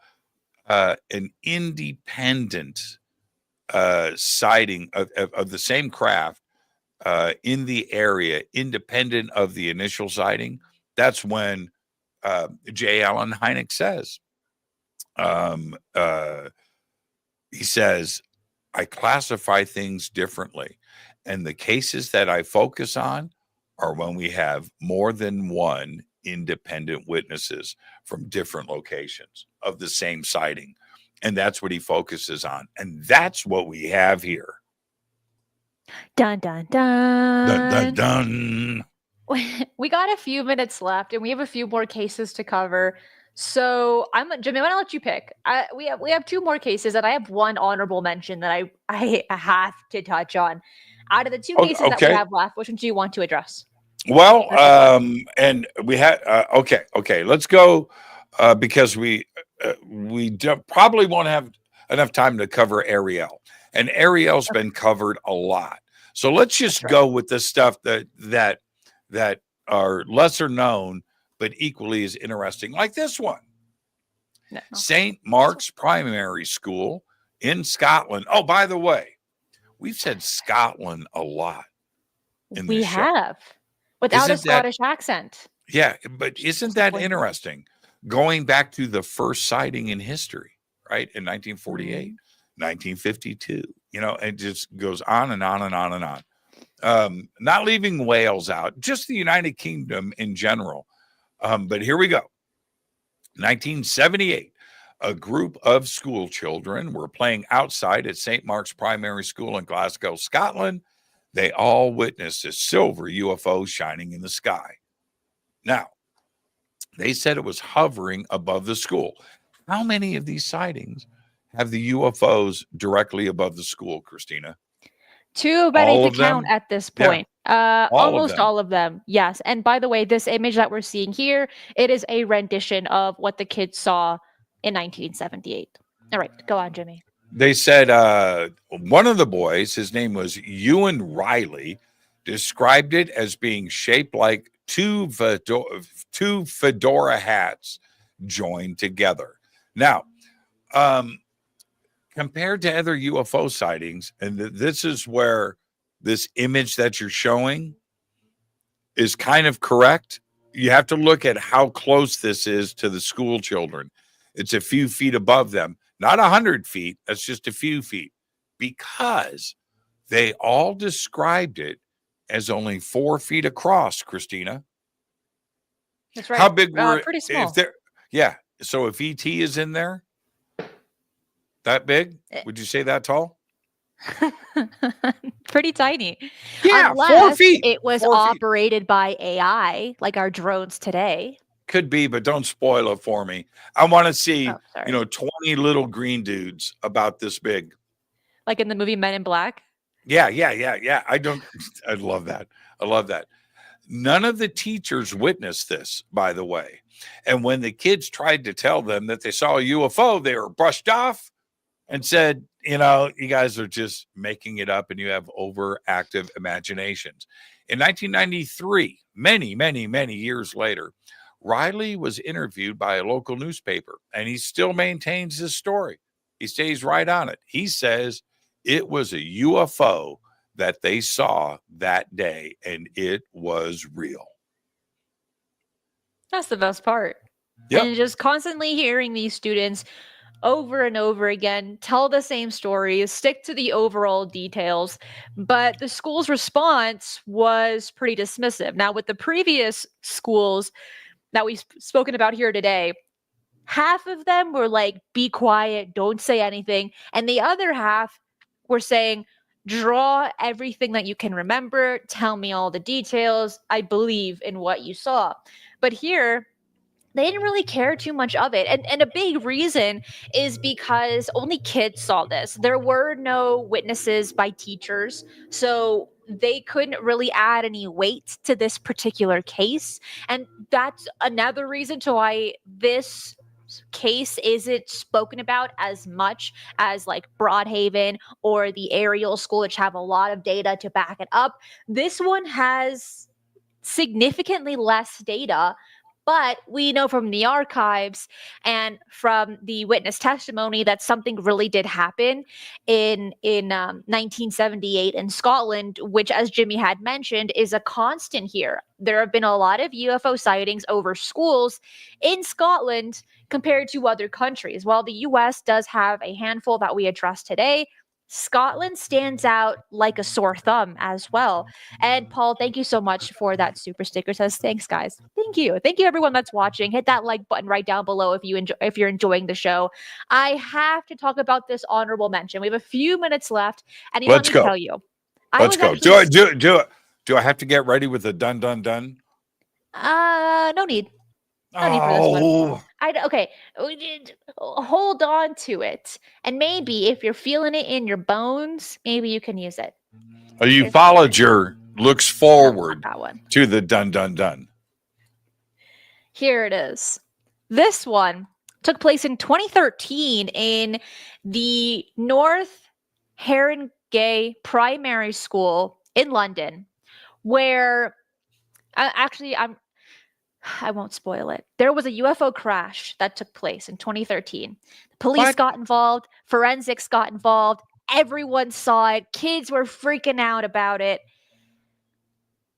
an independent sighting of the same craft, in the area, independent of the initial sighting, that's when J. Allen Hynek says, um, uh, he says, I classify things differently. And the cases that I focus on are when we have more than one independent witnesses from different locations of the same sighting. And that's what he focuses on. And that's what we have here. Dun dun Dun, dun, dun. dun. We got a few minutes left, and we have a few more cases to cover. So Jimmy. Why don't I let you pick? We have two more cases, and I have one honorable mention that I have to touch on. Out of the two cases that we Okay. have left, which one do you want to address? Well, and we had okay. Let's go because we probably won't have enough time to cover Ariel, and Ariel's been covered a lot. So let's just go with the stuff that are lesser known but equally as interesting, like this one. No. St. Mark's Primary School in Scotland. Oh, by the way, we've said Scotland a lot in this show. Have. Without a Scottish accent. Yeah, but isn't that interesting? Going back to the first sighting in history, right? In 1948, 1952, it just goes on and on and on and on. Not leaving Wales out, just the United Kingdom in general. But here we go. 1978, a group of school children were playing outside at St. Mark's Primary School in Glasgow, Scotland. They all witnessed a silver UFO shining in the sky. Now, they said it was hovering above the school. How many of these sightings have the UFOs directly above the school, Cristina? Too many to count at this point. Yeah. Almost all of them. Yes. And by the way, this image that we're seeing here, it is a rendition of what the kids saw in 1978. All right, go on, Jimmy. They said one of the boys, his name was Ewan Riley, described it as being shaped like two fedora hats joined together. Now, compared to other UFO sightings, and this is where this image that you're showing is kind of correct. You have to look at how close this is to the school children. It's a few feet above them. Not 100 feet, that's just a few feet, because they all described it as only 4 feet across, Cristina. That's right. How big were pretty small. Yeah. So if ET is in there, that big, would you say that tall? Pretty tiny. Yeah, unless 4 feet. It was operated by AI, like our drones today. Could be, but don't spoil it for me. I want to see, 20 little green dudes about this big. Like in the movie Men in Black? Yeah. I love that. None of the teachers witnessed this, by the way. And when the kids tried to tell them that they saw a UFO, they were brushed off and said, you guys are just making it up and you have overactive imaginations. In 1993, many, many, many years later, Riley was interviewed by a local newspaper, and he still maintains his story. He stays right on it. He says it was a UFO that they saw that day, and it was real. That's the best part. Yep. And just constantly hearing these students over and over again tell the same stories, stick to the overall details, but the school's response was pretty dismissive. Now, with the previous schools that we've spoken about here today, half of them were like, be quiet, don't say anything. And the other half were saying, draw everything that you can remember, tell me all the details, I believe in what you saw. But here, they didn't really care too much of it. And a big reason is because only kids saw this. There were no witnesses by teachers, so they couldn't really add any weight to this particular case. And that's another reason to why this case isn't spoken about as much as like Broadhaven or the Ariel School, which have a lot of data to back it up. This one has significantly less data, But we know from the archives and from the witness testimony that something really did happen in 1978 in Scotland, which, as Jimmy had mentioned, is a constant here. There have been a lot of UFO sightings over schools in Scotland compared to other countries. While the US does have a handful that we address today, Scotland stands out like a sore thumb as well. And Paul, thank you so much for that super sticker. Says thanks, guys. Thank you everyone that's watching. Hit that like button right down below if you're enjoying the show. I have to talk about this honorable mention. We have a few minutes left, and let me tell you, Let's go. Do I have to get ready with the dun dun dun? No need. No need for this one. Okay, hold on to it, and maybe if you're feeling it in your bones, maybe you can use it. You followed your looks forward to the dun dun dun. Here it is. This one took place in 2013 in the North Haringey Primary School in London, where I won't spoil it. There was a UFO crash that took place in 2013. The police got involved, forensics got involved, everyone saw it, kids were freaking out about it,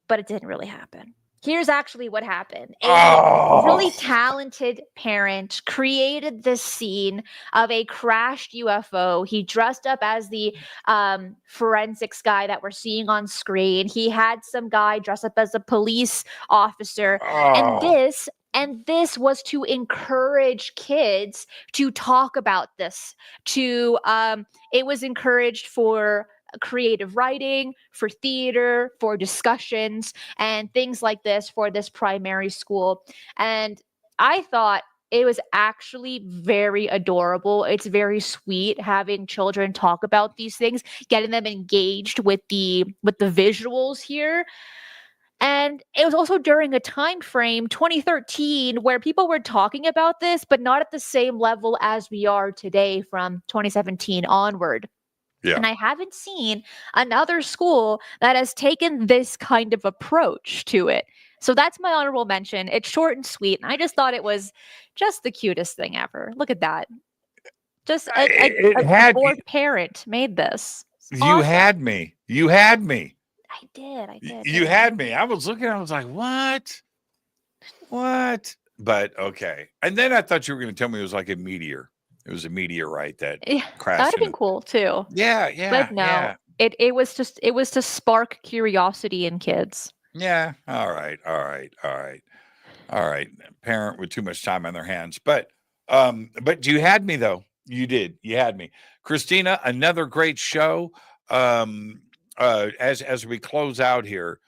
but it didn't really happen. Here's actually what happened. A really talented parent created this scene of a crashed UFO. He dressed up as the forensics guy that we're seeing on screen. He had some guy dress up as a police officer. And this was to encourage kids to talk about this. It was encouraged for creative writing, for theater, for discussions, and things like this for this primary school. And I thought it was actually very adorable. It's very sweet having children talk about these things, getting them engaged with the visuals here. And it was also during a time frame, 2013, where people were talking about this, but not at the same level as we are today from 2017 onward. Yeah. And I haven't seen another school that has taken this kind of approach to it. So that's my honorable mention. It's short and sweet. And I just thought it was just the cutest thing ever. Look at that. Just a bored parent made this. You had me. You had me. I did. You had me. I was looking, I was like, what? What? But okay. And then I thought you were going to tell me it was like a meteor. It was a meteorite that crashed. That would have been cool too. Yeah. But no, it was to spark curiosity in kids. Yeah. All right. Parent with too much time on their hands. But you had me though. You did. You had me. Cristina, another great show. As we close out here,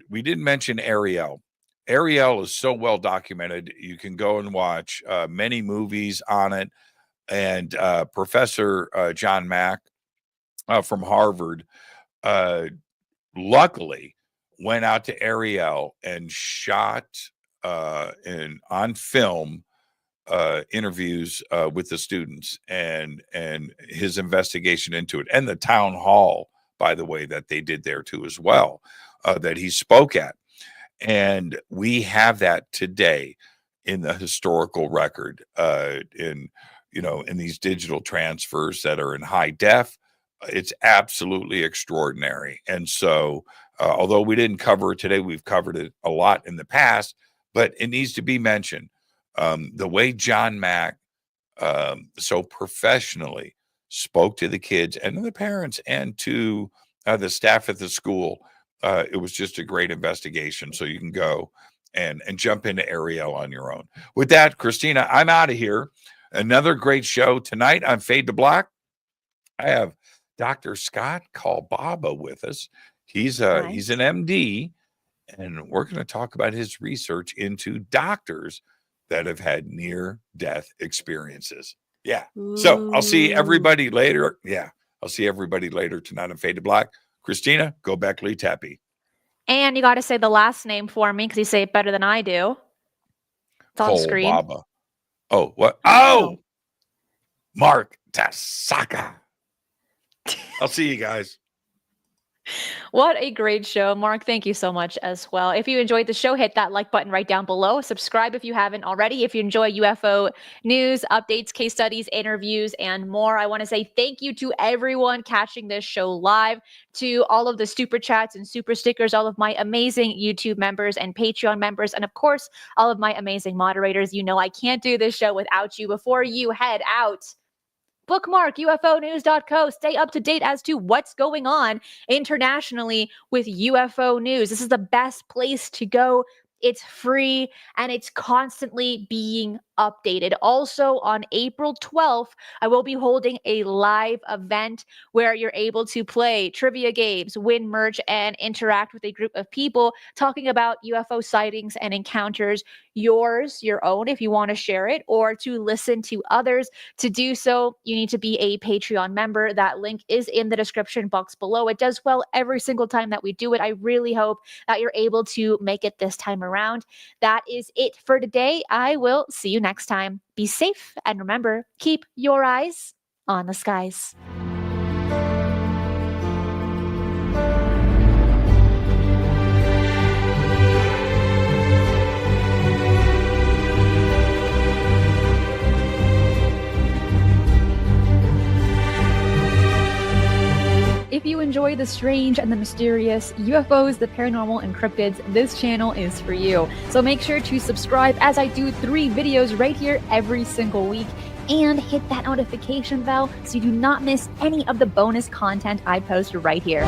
we didn't mention Ariel. Ariel is so well documented. You can go and watch many movies on it. And Professor John Mack from Harvard luckily went out to Ariel and shot on film interviews with the students and his investigation into it, and the town hall, by the way, that they did there too as well, that he spoke at. And we have that today in the historical record, in these digital transfers that are in high def. It's absolutely extraordinary. And so, although we didn't cover it today, we've covered it a lot in the past, but it needs to be mentioned. The way John Mack so professionally spoke to the kids and to the parents and to the staff at the school, it was just a great investigation. So you can go and jump into Ariel on your own. With that, Cristina, I'm out of here. Another great show tonight on Fade to Black. I have Dr. Scott Kalbaba with us. He's an MD, and we're going to talk about his research into doctors that have had near-death experiences. Yeah. So I'll see everybody later. Yeah. I'll see everybody later tonight on Fade to Black. Cristina, go back Lee Tappy. And you got to say the last name for me because you say it better than I do. It's on screen. Baba. Oh, what? Oh, Mark Tasaka. I'll see you guys. What a great show. Mark, thank you so much as well. If you enjoyed the show, hit that like button right down below. Subscribe if you haven't already. If you enjoy UFO news, updates, case studies, interviews, and more, I want to say thank you to everyone catching this show live, to all of the super chats and super stickers, all of my amazing YouTube members and Patreon members, and of course, all of my amazing moderators. You know, I can't do this show without you. Before you head out, bookmark ufonews.co. Stay up to date as to what's going on internationally with UFO news. This is the best place to go. It's free and it's constantly being updated. Also, on April 12th, I will be holding a live event where you're able to play trivia games, win merch, and interact with a group of people talking about UFO sightings and encounters. Yours, your own, if you want to share it, or to listen to others. To do so, you need to be a Patreon member. That link is in the description box below. It does well every single time that we do it. I really hope that you're able to make it this time around. That is it for today. I will see you next time. Be safe, and remember, keep your eyes on the skies. If you enjoy the strange and the mysterious, UFOs, the paranormal, and cryptids, this channel is for you. So make sure to subscribe, as I do 3 videos right here every single week, and hit that notification bell so you do not miss any of the bonus content I post right here.